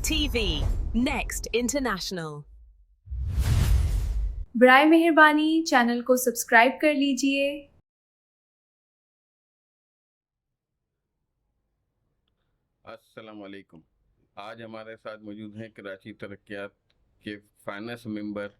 TV, Next International. बराए मेहरबानी channel को सब्सक्राइब कर लीजिए। अस्सलाम वालेकुम। आज हमारे साथ मौजूद हैं कराची तरक्यात के फाइनेंस मेंबर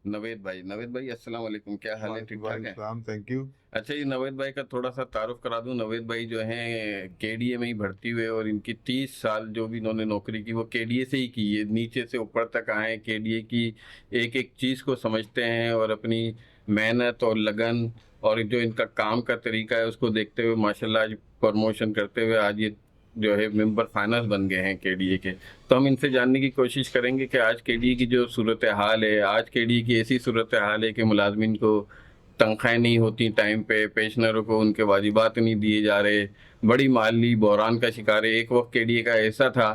नवेद भाई। नवेद भाई अस्सलाम वालेकुम, क्या हाल है? ठीक ठाक है? वालेकुम, थैंक यू। अच्छा, ये नवेद भाई का थोड़ा सा तारुफ करा दूं। नवेद भाई जो हैं केडीए में ही भर्ती हुए और इनकी 30 साल जो भी इन्होंने नौकरी की वो केडीए से ही की है। नीचे से ऊपर तक आए, केडीए की एक एक चीज़ को समझते हैं और अपनी मेहनत और लगन और जो इनका काम का तरीका है उसको देखते हुए माशाल्लाह आज प्रमोशन करते हुए आज ये जो है मेंबर फाइनेंस बन गए हैं केडीए के। तो हम इनसे जानने की कोशिश करेंगे कि आज केडीए की जो सूरत हाल है, आज केडीए की ऐसी सूरत हाल है कि मुलाजमीन को तनख्वाहें नहीं होती टाइम पे, पेंशनरों को उनके वाजिबात नहीं दिए जा रहे, बड़ी माली बहरान का शिकार है। एक वक्त केडीए का ऐसा था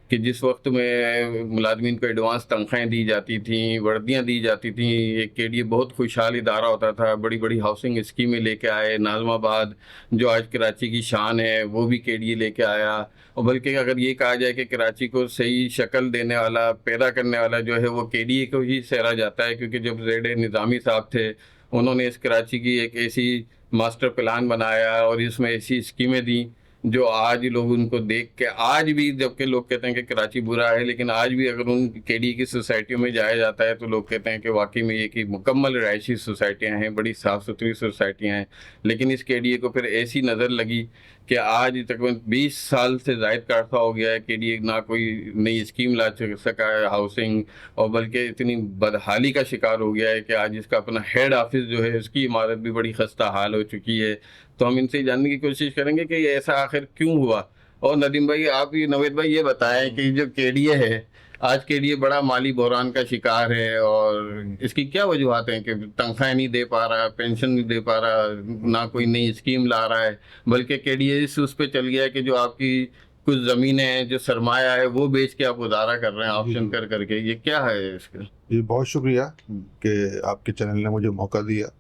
कि जिस वक्त में मुलाजमीन को एडवांस तनख्वाहें दी जाती थी, वर्दियाँ दी जाती थी, एक केडीए बहुत खुशहाल इदारा होता था। बड़ी बड़ी हाउसिंग स्कीमें लेके आए। नाज़माबाद जो आज कराची की शान है वो भी केडीए लेके आया। और बल्कि अगर ये कहा जाए कि कराची को सही शक्ल देने वाला, पैदा करने वाला जो है वो केडीए को ही सहरा जाता है, क्योंकि जब ज़ेड निज़ामी साहब थे उन्होंने इस कराची की एक ऐसी मास्टर प्लान बनाया और इसमें ऐसी स्कीमें दी जो आज लोग उनको देख के, आज भी जबकि लोग कहते हैं कि कराची बुरा है, लेकिन आज भी अगर उन केडी की सोसाइटियों में जाया जाता है तो लोग कहते हैं कि वाकई में ये कि मुकम्मल रहायशी सोसाइटियाँ हैं, बड़ी साफ़ सुथरी सोसाइटियाँ हैं। लेकिन इस केडीए को फिर ऐसी नज़र लगी कि आज तकरीबन 20 साल से ज़ायद का अर्सा हो गया है केडीए ना कोई नई स्कीम ला सका है हाउसिंग, और बल्कि इतनी बदहाली का शिकार हो गया है कि आज इसका अपना हेड ऑफिस जो है उसकी इमारत भी बड़ी खस्ता हाल हो चुकी है। तो हम इनसे जानने की कोशिश करेंगे कि ये ऐसा आखिर क्यों हुआ। और नदीम भाई, आप ये नवेद भाई ये बताएं कि जो केडीए है आज केडीए बड़ा माली बहरान का शिकार है और इसकी क्या वजूहत हैं कि तनख्वाहें नहीं दे पा रहा, पेंशन नहीं दे पा रहा, ना कोई नई स्कीम ला रहा है, बल्कि केडीए इस उस पे चल गया है कि जो आपकी कुछ ज़मीनें हैं, जो सरमाया है वो बेच के आप गुजारा कर रहे हैं ऑप्शन कर करके। ये क्या है इसका? जी बहुत शुक्रिया कि आपके चैनल ने मुझे मौका दिया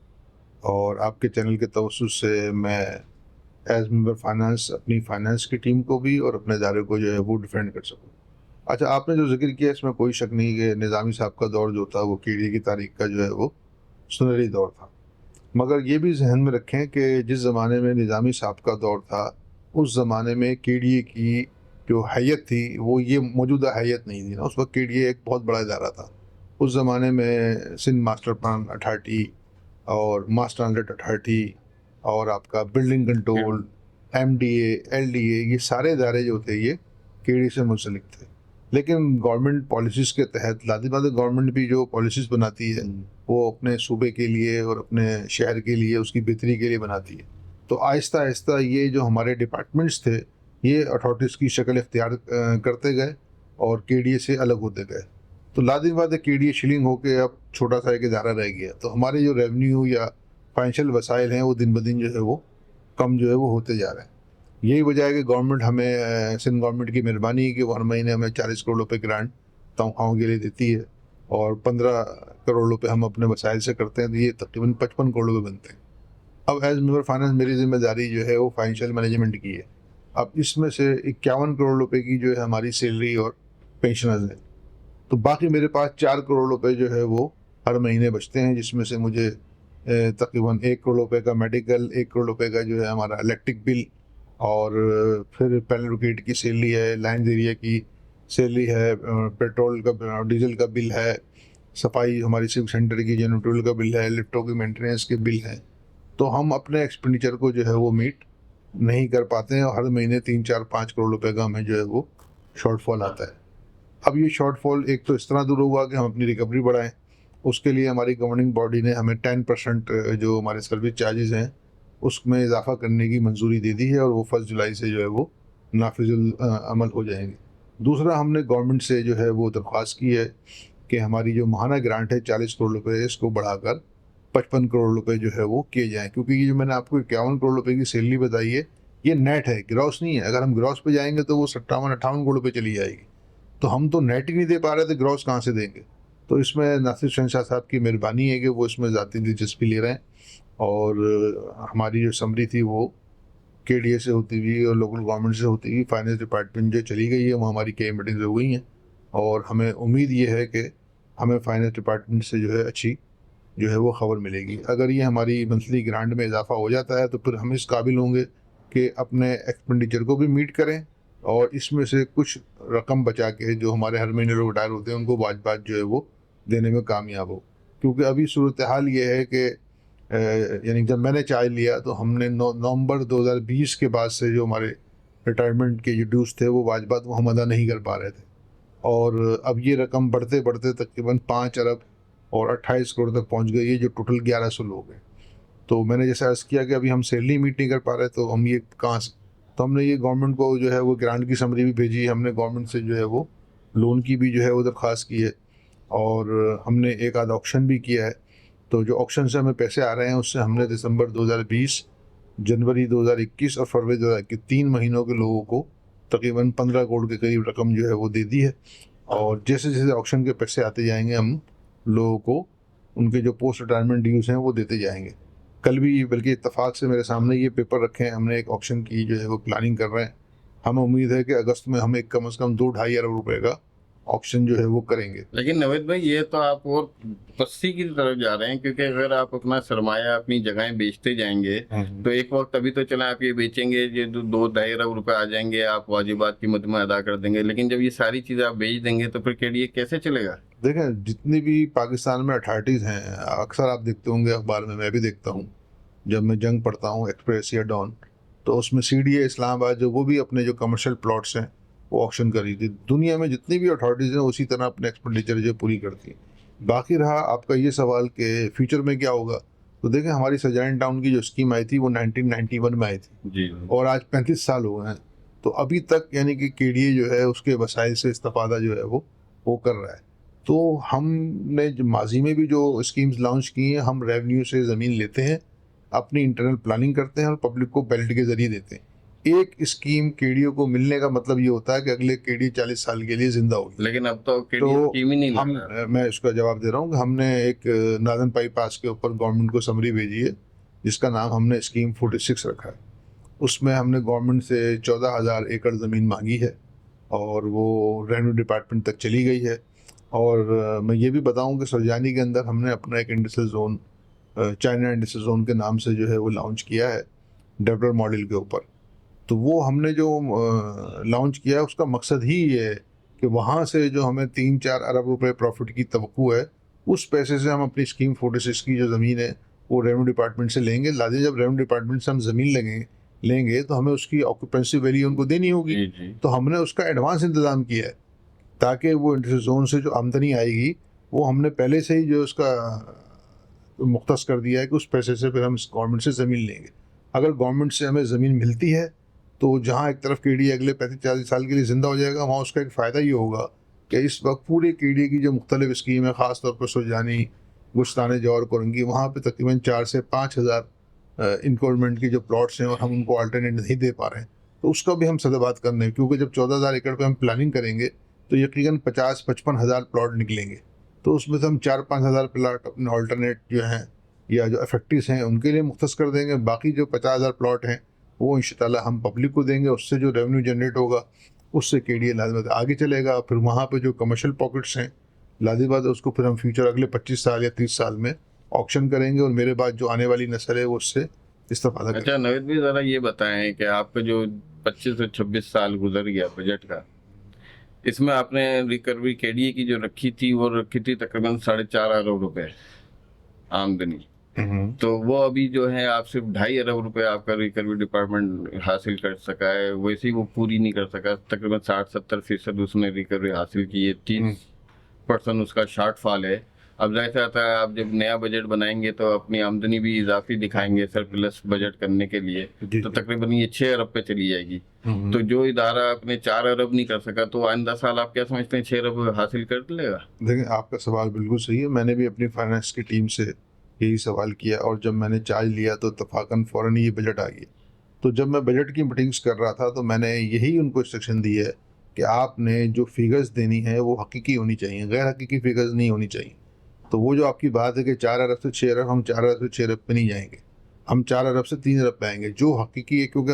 और आपके चैनल के तवज्जुह से मैं एज मेंबर फाइनेंस अपनी फाइनेंस की टीम को भी और अपने इदारे को जो है वो डिफेंड कर सकूँ। अच्छा, आपने जो जिक्र किया इसमें कोई शक नहीं कि निज़ामी साहब का दौर जो था वो केडीए की तारीख का जो है वो सुनहरी दौर था। मगर ये भी जहन में रखें कि जिस ज़माने में निज़ामी साहब का दौर था उस ज़माने में केडीए की जो हैयत थी वो ये मौजूदा हैयत नहीं थी ना। उस वक्त केडीए एक बहुत बड़ा इदारा था। उस ज़माने में सिंध मास्टर प्लान अथॉरिटी और मास ट्रांजिट अथॉरिटी और आपका बिल्डिंग कंट्रोल, एमडीए, एलडीए, ये सारे इदारे जो थे ये केडीए से मुंसलिक थे। लेकिन गवर्नमेंट पॉलिसीज़ के तहत लाजिमाद गवर्नमेंट भी जो पॉलिसीज़ बनाती है वो अपने सूबे के लिए और अपने शहर के लिए उसकी बेहतरी के लिए बनाती है। तो आहिस्ता आहिस्ता ये जो हमारे डिपार्टमेंट्स थे ये अथॉरिटीज़ की शक्ल इख्तियार करते गए और केडीए से अलग होते गए। तो लाजिम बात है केडीए शिलिंग होकर अब छोटा सा एक इदारा रह गया। तो हमारे जो रेवेन्यू या फाइनेंशियल वसाइल हैं वो दिन ब दिन जो है वो कम जो है वो होते जा रहे हैं। यही वजह है कि गवर्नमेंट हमें सिंध गवर्नमेंट की मेहरबानी है कि वो हर महीने हमें 40 करोड़ रुपए ग्रांट तनख्वाहों के लिए देती है और 15 करोड़ रुपए हम अपने वसाइल से करते हैं, तो ये तकरीबन 55 करोड़ रुपए बनते हैं। अब एज मेंबर फाइनेंस मेरी जिम्मेदारी जो है वो फाइनेंशियल मैनेजमेंट की है। अब इसमें से 51 करोड़ रुपए की जो है हमारी सैलरी और पेंशनर्स है, तो बाकी मेरे पास 4 करोड़ रुपए जो है वो हर महीने बचते हैं, जिसमें से मुझे तकरीबन 1 करोड़ रुपए का मेडिकल, 1 करोड़ रुपए का जो है हमारा इलेक्ट्रिक बिल और फिर पैनल ब्रिगेड की सैलरी है, लाइन्स एरिया की सैलरी है, पेट्रोल का डीजल का बिल है, सफाई हमारी सिविक सेंटर की जनरेटोरियल का बिल है, लिफ्टों की मेंटेनेंस के बिल हैं। तो हम अपने एक्सपेंडिचर को जो है वो मीट नहीं कर पाते हैं और हर महीने 3-4-5 करोड़ रुपए का हमें जो है वो शॉर्टफॉल आता है। अब ये शॉर्टफॉल एक तो इस तरह दूर हुआ कि हम अपनी रिकवरी बढ़ाएं। उसके लिए हमारी गवर्निंग बॉडी ने हमें 10% जो हमारे सर्विस चार्जेस हैं उसमें इजाफा करने की मंजूरी दे दी है और वो 1 जुलाई से जो है वो नाफिजुल अमल हो जाएंगे। दूसरा, हमने गवर्नमेंट से जो है वो दरख्वास्त की है कि हमारी जो माहाना ग्रांट है 40 करोड़ रुपए, इसको बढ़ाकर 55 करोड़ रुपए जो है वो किए जाएँ, क्योंकि ये जो मैंने आपको 51 करोड़ रुपए की सैलरी बताई है ये नेट है, ग्रॉस नहीं है। अगर हम ग्रॉस पे जाएंगे तो वो 57-58 करोड़ रुपए चली जाएगी। तो हम तो नेट ही नहीं दे पा रहे थे, ग्रॉस कहाँ से देंगे। तो इसमें नासिर शहनशाह साहब की मेहरबानी है कि वो इसमें ज़ाती दिलचस्पी ले रहे हैं और हमारी जो समरी थी वो केडीए से होती हुई और लोकल गवर्नमेंट से होती हुई फाइनेंस डिपार्टमेंट जो चली गई है वो हमारी कई मीटिंग्स हो गई हैं और हमें उम्मीद ये है कि हमें फाइनेंस डिपार्टमेंट से जो है अच्छी जो है वो खबर मिलेगी। अगर ये हमारी मंथली ग्रांट में इजाफा हो जाता है तो फिर हम इस काबिल होंगे कि अपने एक्सपेंडिचर को भी मीट करें और इसमें से कुछ रकम बचा के जो हमारे हर महीने लोग रिटायर होते हैं उनको बाज बाज जो है वो देने में कामयाब हो। क्योंकि अभी सूरत हाल ये है कि यानी जब मैंने चार्ज लिया तो हमने नवंबर 2020 के बाद से जो हमारे रिटायरमेंट के जो ड्यूज थे वो बाज बाज वो हम अदा नहीं कर पा रहे थे, और अब ये रकम बढ़ते बढ़ते तकरीबन 5 अरब और 28 करोड़ तक पहुंच गई है, जो टोटल 1100 लोग हैं। तो मैंने जैसे अर्ज़ किया कि अभी हम सैलरी मीट नहीं कर पा रहे, तो हम ये कहाँ से, तो हमने ये गवर्नमेंट को जो है वो ग्रांट की समरी भी भेजी, हमने गवर्नमेंट से जो है वो लोन की भी जो है वो दरख्वास्त की है, और हमने एक आध ऑक्शन भी किया है। तो जो ऑक्शन से हमें पैसे आ रहे हैं उससे हमने दिसंबर 2020, जनवरी 2021 और फरवरी 2021 3 महीनों के लोगों को तकरीबन 15 करोड़ के करीब रकम जो है वो दे दी है। और जैसे जैसे ऑक्शन के पैसे आते जाएंगे हम लोगों को उनके जो पोस्ट रिटायरमेंट ड्यूज हैं वो देते जाएंगे। कल भी बल्कि इत्तेफाक से मेरे सामने ये पेपर रखे हैं, हमने एक ऑक्शन की जो है वो प्लानिंग कर रहे हैं। हमें उम्मीद है कि अगस्त में हम एक कम से कम 2-2.5 अरब रुपए का ऑक्शन जो है वो करेंगे। लेकिन नवेद भाई, ये तो आप और पस्ती की तरफ जा रहे हैं, क्योंकि अगर आप अपना सरमाया अपनी जगहें बेचते जाएंगे तो एक वक्त अभी तो चला आप ये बेचेंगे, ये 2-2.5 अरब रुपए आ जाएंगे, आप वाजिबात की मद में अदा कर देंगे, लेकिन जब ये सारी चीज़ें आप बेच देंगे तो फिर केडीए कैसे चलेगा? देखें, जितनी भी पाकिस्तान में अथॉरिटीज़ हैं, अक्सर आप देखते होंगे अखबार में, मैं भी देखता हूँ, जब मैं जंग पढ़ता हूँ एक्सप्रेस या डॉन, तो उसमें सीडीए इस्लामाबाद जो वो भी अपने जो कमर्शियल प्लॉट्स हैं वो ऑक्शन करी थी। दुनिया में जितनी भी अथॉरिटीज़ हैं उसी तरह अपने एक्सपेंडिचर जो पूरी करती हैं। बाकी रहा आपका ये सवाल कि फ्यूचर में क्या होगा, तो देखें हमारी सजाइन टाउन की जो स्कीम आई थी वो 1991 में आई थी जी। और आज 35 साल हो गए हैं, तो अभी तक यानी कि केडीए जो है उसके वसाइल से इस्तेफादा जो है वो कर रहा है। तो हमने जो माजी में भी जो स्कीम्स लॉन्च की हैं, हम रेवेन्यू से ज़मीन लेते हैं, अपनी इंटरनल प्लानिंग करते हैं और पब्लिक को बैलेट के ज़रिए देते हैं। एक स्कीम केडीए को मिलने का मतलब ये होता है कि अगले केडीए 40 साल के लिए जिंदा होगी। लेकिन अब तो केडीए स्कीम ही नहीं लग रहा। मैं इसका जवाब दे रहा हूँ कि हमने एक नादन पास के ऊपर गवर्नमेंट को समरी भेजी है जिसका नाम हमने स्कीम 46 रखा है। उसमें हमने गवर्नमेंट से 14,000 एकड़ ज़मीन मांगी है और वो रेवेन्यू डिपार्टमेंट तक चली गई है। और मैं ये भी बताऊं कि सरजानी के अंदर हमने अपना एक industrial zone, China industrial zone के नाम से जो है वो लॉन्च किया है डेवलपर मॉडल के ऊपर। तो वो हमने जो लॉन्च किया है उसका मकसद ही ये है कि वहाँ से जो हमें 3-4 अरब रुपए प्रॉफिट की तवक्को है, उस पैसे से हम अपनी स्कीम 46 की जो ज़मीन है वो रेवेन्यू डिपार्टमेंट से लेंगे। लादे जब रेवेन्यू डिपार्टमेंट से हम ज़मीन लेंगे तो हमें उसकी ऑक्यूपेंसी वैल्यू उनको देनी होगी। तो हमने उसका एडवांस इंतज़ाम किया है ताकि वो इंडस्ट्रियल जोन से जो आमदनी आएगी वो हमने पहले से ही जो उसका मुख्तस कर दिया है कि उस पैसे से फिर हम गवर्नमेंट से ज़मीन लेंगे। अगर गवर्नमेंट से हमें ज़मीन मिलती है तो जहाँ एक तरफ केडीए अगले 35-40 साल के लिए ज़िंदा हो जाएगा, वहाँ उसका एक फ़ायदा ये होगा कि इस वक्त पूरे केडीए की जो मुख्तलिफ स्कीम है, ख़ास तौर पर सुरजानी, गुस्तान जौहर, कोरंगी, वहाँ पे तकरीबन 4 से 5 हज़ार इंक्रोचमेंट की जो प्लॉट्स हैं और हम उनको अल्टरनेट नहीं दे पा रहे हैं, तो उसका भी हम सदाबात कर रहे हैं। क्योंकि जब 14,000 एकड़ पर हम प्लानिंग करेंगे तो यकीनन 50-55 हज़ार प्लॉट निकलेंगे, तो उसमें से हम 4-5 हज़ार प्लॉट अपने अल्टरनेट जो हैं या जो अफेक्टिव्स हैं उनके लिए मुख्तस कर देंगे। बाकी जो 50,000 प्लॉट हैं वो इंशाअल्लाह हम पब्लिक को देंगे। उससे जो रेवेन्यू जनरेट होगा उससे केडीए लाजमत आगे चलेगा। फिर वहाँ पे जो कमर्शियल पॉकेट्स हैं लाजिबात उसको फिर हम फ्यूचर अगले 25 साल या 30 साल में ऑक्शन करेंगे और मेरे बाद जो आने वाली नस्ल है वो उससे इस्तेफादा करेंगे। अच्छा नवेद भी ज़रा ये बताएं कि आपका जो 25 से 26 साल गुजर गया बजट का, इसमें आपने रिकवरी केडीए की जो रखी थी वो रखी थी तकरीबन 4.5 अरब रुपए आमदनी। तो वो अभी जो है आप सिर्फ 2.5 अरब रुपए आपका रिकवरी डिपार्टमेंट हासिल कर सका है, वैसे ही वो पूरी नहीं कर सका। तकरीबन 60-70% उसने रिकवरी हासिल की है, 30% उसका शॉर्ट फॉल है। अब जैसा आता है आप जब नया बजट बनाएंगे तो अपनी आमदनी भी इजाफी दिखाएंगे सरप्लस बजट करने के लिए, तो तकरीबन ये 6 अरब पे चली जाएगी। तो जो इदारा अपने 4 अरब नहीं कर सका तो आइंदा साल आप क्या समझते हैं 6 अरब हासिल कर लेगा? देखिए, आपका सवाल बिल्कुल सही है। मैंने भी अपनी फाइनेंस की टीम से यही सवाल किया और जब मैंने चार्ज लिया तो इत्तफाकन फ़ौरन ये बजट आ गया। तो जब मैं बजट की मीटिंग्स कर रहा था तो मैंने यही उनको इंस्ट्रक्शन दी है कि आपने जो फिगर्स देनी है वो हकीकी होनी चाहिए, गैर हकीकी फिगर्स नहीं होनी चाहिए। तो वो जो आपकी बात है कि 4 अरब से 6 अरब, हम 4 अरब से 6 अरब पे नहीं जाएंगे, हम 4 अरब से 3 अरब पे आएंगे जो हकीकी है। क्योंकि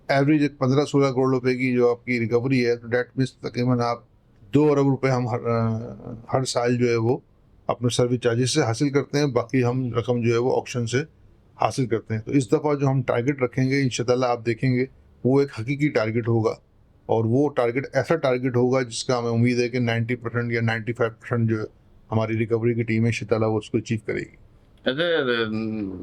एवरेज 15-16 करोड़ रुपए की जो आपकी रिकवरी है तो डैट मीन्स तकरीबन आप 2 अरब रुपए हम हर साल जो है वो अपने सर्विस चार्जेस से हासिल करते हैं, बाकी हम रकम जो है वो ऑक्शन से हासिल करते हैं। तो इस दफ़ा जो हम टारगेट रखेंगे इंशाल्लाह आप देखेंगे वो एक हकीकी टारगेट होगा, और वो टारगेट ऐसा टारगेट होगा जिसका हमें उम्मीद है कि 90% या 95% जो है हमारी रिकवरी की टीम है इंशाल्लाह वो उसको अचीव करेगी। अच्छा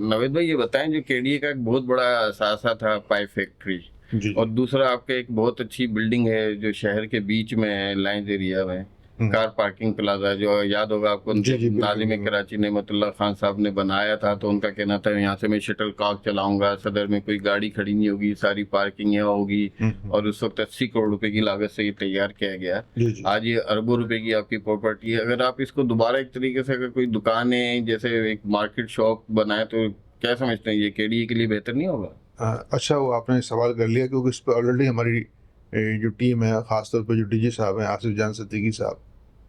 नवेद भाई, ये बताएं, जो केडीए का एक बहुत बड़ा सासा था पाइप फैक्ट्री, जी और दूसरा आपका एक बहुत अच्छी बिल्डिंग है जो शहर के बीच में है, लाइंस एरिया में, कार पार्किंग प्लाजा, जो याद होगा आपको जी, बिल्कुल, नाज़िम बिल्कुल। कराची नेमतुल्लाह खान साहब ने बनाया था। तो उनका कहना था यहाँ से मैं शटल कॉक चलाऊंगा, सदर में कोई गाड़ी खड़ी नहीं होगी, सारी पार्किंग यहाँ होगी, और उस वक्त 80 करोड़ रुपए की लागत से ये तैयार किया गया। जी, जी। आज ये अरबों रुपए की आपकी प्रॉपर्टी है। अगर आप इसको दोबारा एक तरीके से, अगर कोई दुकानें जैसे एक मार्केट शॉप बनाए, तो क्या समझते हैं ये केडीए के लिए बेहतर नहीं होगा? अच्छा वो आपने सवाल कर लिया, क्योंकि इस पर ऑलरेडी हमारी जो टीम है, ख़ासतौर पर जो डीजी साहब हैं आसिफ जान सिद्दीकी साहब,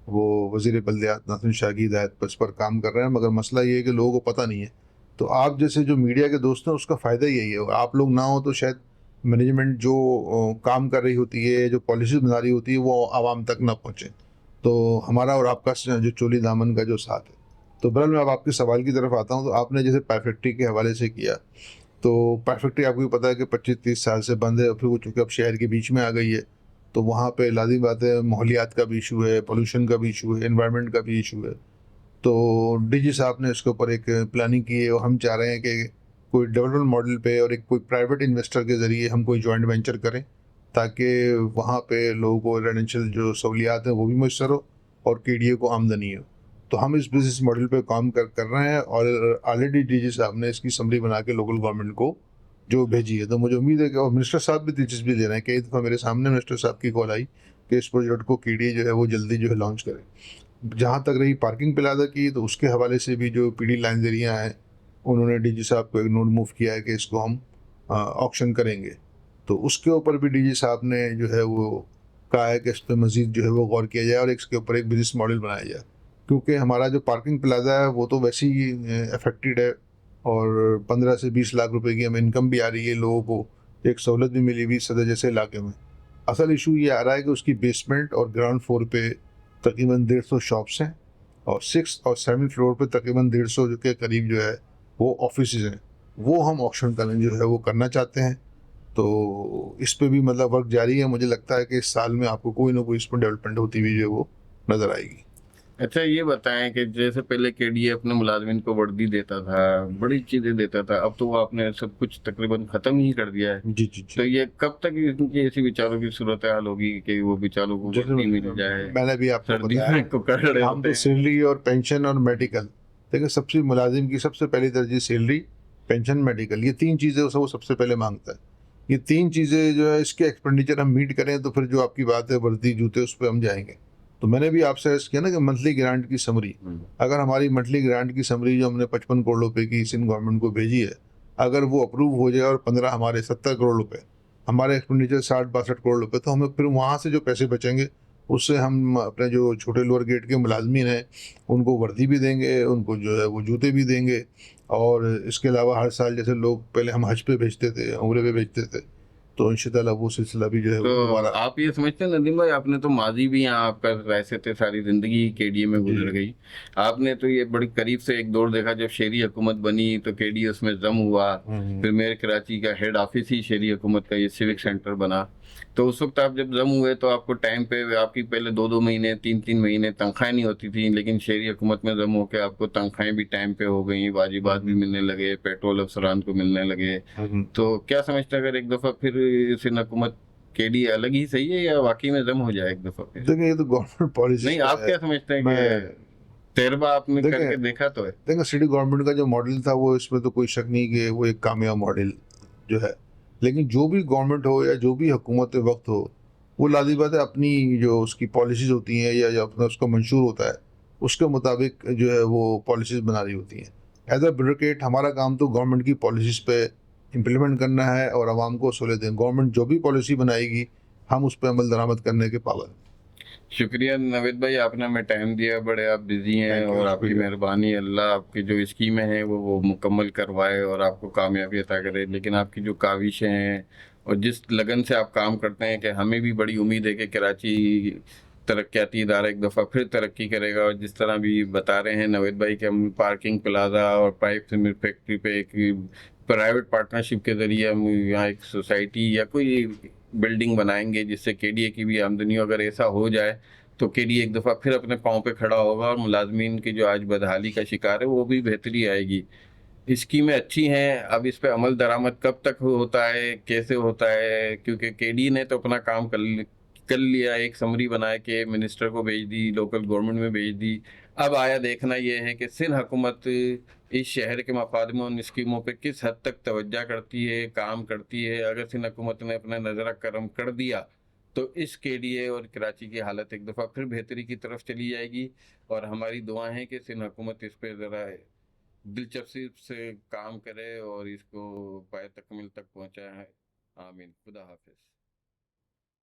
वो वज़ीर बल्दियात नासिर शाह की हिदायत पर इस पर काम कर रहे हैं। मगर मसला ये है कि लोगों को पता नहीं है। तो आप जैसे जो मीडिया के दोस्त हैं उसका फ़ायदा यही है, आप लोग ना हो तो शायद मैनेजमेंट जो काम कर रही होती है, जो पॉलिसीज़ बना रही होती है, वो आवाम तक ना पहुँचे। तो हमारा और आपका जो चोली दामन का जो साथ है। तो बहरहाल मैं अब आपके सवाल की तरफ आता हूँ। तो आपने जैसे पाइप फैक्ट्री के हवाले से किया, तो पाइप फैक्ट्री आपको भी पता है कि 25-30 साल से बंद है, फिर वो चूँकि अब शहर के बीच में आ गई है, तो वहाँ पे लाज़िमी बात है माहौलियात का भी इशू है, पोल्यूशन का भी इशू है, एनवायरनमेंट का भी इशू है। तो डीजी साहब ने इसके ऊपर एक प्लानिंग की है, और हम चाह रहे हैं कि कोई डेवलपमेंट मॉडल पे और एक कोई प्राइवेट इन्वेस्टर के ज़रिए हम कोई जॉइंट वेंचर करें, ताकि वहाँ पे लोगों को रेजिडेंशियल जो सहूलियात हैं वो भी मैसर हो और केडीए को आमदनी हो। तो हम इस बिज़नेस मॉडल पे काम कर रहे हैं, और ऑलरेडी डीजी साहब ने इसकी समरी बना के लोकल गवर्नमेंट को जो भेजी है। तो मुझे उम्मीद है कि, और मिनिस्टर साहब भी दिलचस्पी ले रहे हैं, कई दफ़ा मेरे सामने मिनिस्टर साहब की कॉल आई कि इस प्रोजेक्ट को केडीए जो है वो जल्दी जो है लॉन्च करें। जहाँ तक रही पार्किंग प्लाजा की, तो उसके हवाले से भी जो पीडी लाइन एरिया हैं, उन्होंने डीजी साहब को एक नोट मूव किया है कि इसको हम ऑक्शन करेंगे। तो उसके ऊपर भी डीजी साहब ने जो है वो कहा है कि इस पर मज़ीद जो है वो गौर किया जाए और इसके ऊपर एक बिजनेस मॉडल बनाया जाए, क्योंकि हमारा जो पार्किंग प्लाजा है वो तो वैसे ही अफेक्टेड है, और 15 से 20 लाख रुपए की हमें इनकम भी आ रही है, लोगों को एक सहूलत भी मिली हुई सदर जैसे इलाके में। असल इशू ये आ रहा है कि उसकी बेसमेंट और ग्राउंड फ्लोर पे तकरीबन 150 शॉप्स हैं, और 6 और 7 फ्लोर पे तकरीबन 150 के करीब जो है वो ऑफिसेज हैं। वो हम ऑक्शन करने जो है वो करना चाहते हैं। तो इस पे भी मतलब वर्क जारी है। मुझे लगता है कि इस साल में आपको कोई ना कोई इस पर डेवलपमेंट होती हुई जो है वो नज़र आएगी। अच्छा ये बताएं कि जैसे पहले केडीए अपने मुलाजमिन को वर्दी देता था, बड़ी चीजें देता था, अब तो वो आपने सब कुछ तकरीबन खत्म ही कर दिया है। जी जी तो जी। ये कब तक इनकी ऐसी बेचारों की सूरत हाल होगी कि वो बेचारों को वर्दी मिल जाए? मैंने भी आपको सर्दियों बताया में कुकड़ रहे हम होते तो हैं। सैलरी और पेंशन और मेडिकल, देखिए सबसे मुलाजिम की सबसे पहली तरजीह सैलरी, पेंशन, मेडिकल, ये 3 चीज़ें वो सबसे पहले मांगता है। ये 3 चीज़ें जो है इसके एक्सपेंडिचर हम मीट करें तो फिर जो आपकी बात है वर्दी जूते उस पर हम जाएंगे। तो मैंने भी आपसे अर्ज़ किया ना कि मंथली ग्रांट की समरी, अगर हमारी मंथली ग्रांट की समरी जो हमने 55 करोड़ रुपए की सिंध गवर्नमेंट को भेजी है, अगर वो अप्रूव हो जाए और 15 हमारे 70 करोड़ रुपए, हमारे एक्सपेंडिचर 60-62 करोड़ रुपए, तो हमें फिर वहाँ से जो पैसे बचेंगे उससे हम अपने जो छोटे लोअर गेट के मुलाजमीन हैं उनको वर्दी भी देंगे, उनको जो है वो जूते भी देंगे। और इसके अलावा हर साल जैसे लोग पहले हम हज पे भेजते थे, उम्रे पे भेजते थे, तो इंशाल्लाह वो सिलसिला भी जो है वो तो दोबारा। आप ये समझते हैं नदीम भाई, आपने तो माजी भी यहाँ आपका वैसे थे, सारी जिंदगी केडीए में गुजर गई, आपने तो ये बड़ी करीब से एक दौर देखा जब शेरी हुकूमत बनी तो केडीए उसमें जम हुआ, फिर मेरे कराची का हेड ऑफिस ही शेरी हुकूमत का ये सिविक सेंटर बना। तो उस वक्त आप जब जम हुए तो आपको टाइम पे, आपकी पहले 2-2 महीने 3-3 महीने तनख्वाहें नहीं होती थी, लेकिन शेरी हुकूमत में जम होकर आपको तनख्वाहें भी टाइम पे हो गई, वाजिबात भी मिलने लगे, पेट्रोल अफसरान को मिलने लगे। तो क्या समझते हैं अगर एक दफ़ा फिर सिंध हुकूमत केडीए अलग ही सही है या वाकई में जम हो जाए एक दफ़ा फिर? देखिए ये तो गवर्नमेंट पॉलिसी नहीं, आप क्या समझते हैं कि तजर्बा आपने देखिए- करके देखा तो है? देखो सिटी गवर्नमेंट का जो मॉडल था वो इसमें तो कोई शक नहीं कि वो एक कामयाब मॉडल जो है, लेकिन जो भी गवर्नमेंट हो या जो भी हुकूमत वक्त हो, वो लाज़िमी बात है अपनी जो उसकी पॉलिसीज़ होती हैं या जो अपना उसका मंशूर होता है उसके मुताबिक जो है वो पॉलिसीज़ बना रही होती हैं। एज अ ब्यूरोक्रेट हमारा काम तो गवर्नमेंट की पॉलिसीज़ पे इम्प्लीमेंट करना है और आवाम को सहूलियत दें। गवर्नमेंट जो भी पॉलिसी बनाएगी हम उस पर अमल दरामद करने के पाबंद। शुक्रिया नवेद भाई, आपने हमें टाइम दिया, बड़े आप बिजी हैं Thank you, और आपकी शुक्रिया। मेहरबानी, अल्लाह आपकी जो स्कीमें हैं वो मुकम्मल करवाए और आपको कामयाबी अता करे। लेकिन आपकी जो काविशें हैं और जिस लगन से आप काम करते हैं, कि हमें भी बड़ी उम्मीद है कि कराची तरक्याती इदारा एक दफ़ा फिर तरक्की करेगा। और जिस तरह भी बता रहे हैं नवेद भाई कि हम पार्किंग प्लाजा और पाइप सीमेंट फैक्ट्री पे एक प्राइवेट पार्टनरशिप के ज़रिए हम यहाँ एक सोसाइटी या कोई बिल्डिंग बनाएंगे जिससे केडीए की भी आमदनी हो। अगर ऐसा हो जाए तो केडीए एक दफ़ा फिर अपने पाँव पे खड़ा होगा और मुलाजमीन की जो आज बदहाली का शिकार है वो भी बेहतरी आएगी। स्कीमें अच्छी हैं, अब इस पे अमल दरामद कब तक होता है, कैसे होता है, क्योंकि केडी ने तो अपना काम कर लिया, एक समरी बना के मिनिस्टर को भेज दी, लोकल गवर्नमेंट में भेज दी। अब आया देखना ये है कि सिंध हुकूमत इस शहर के मफाद में उन स्कीमों पे किस हद तक तवज्जो करती है, काम करती है। अगर सिंध हुकूमत ने अपना नजर करम कर दिया तो इस केडीए और कराची की हालत एक दफ़ा फिर बेहतरी की तरफ चली जाएगी। और हमारी दुआ है कि सिंध हुकूमत इस पे ज़रा दिलचस्पी से काम करे और इसको पाए तकमील तक पहुंचाए। आमीन। खुदा हाफिज।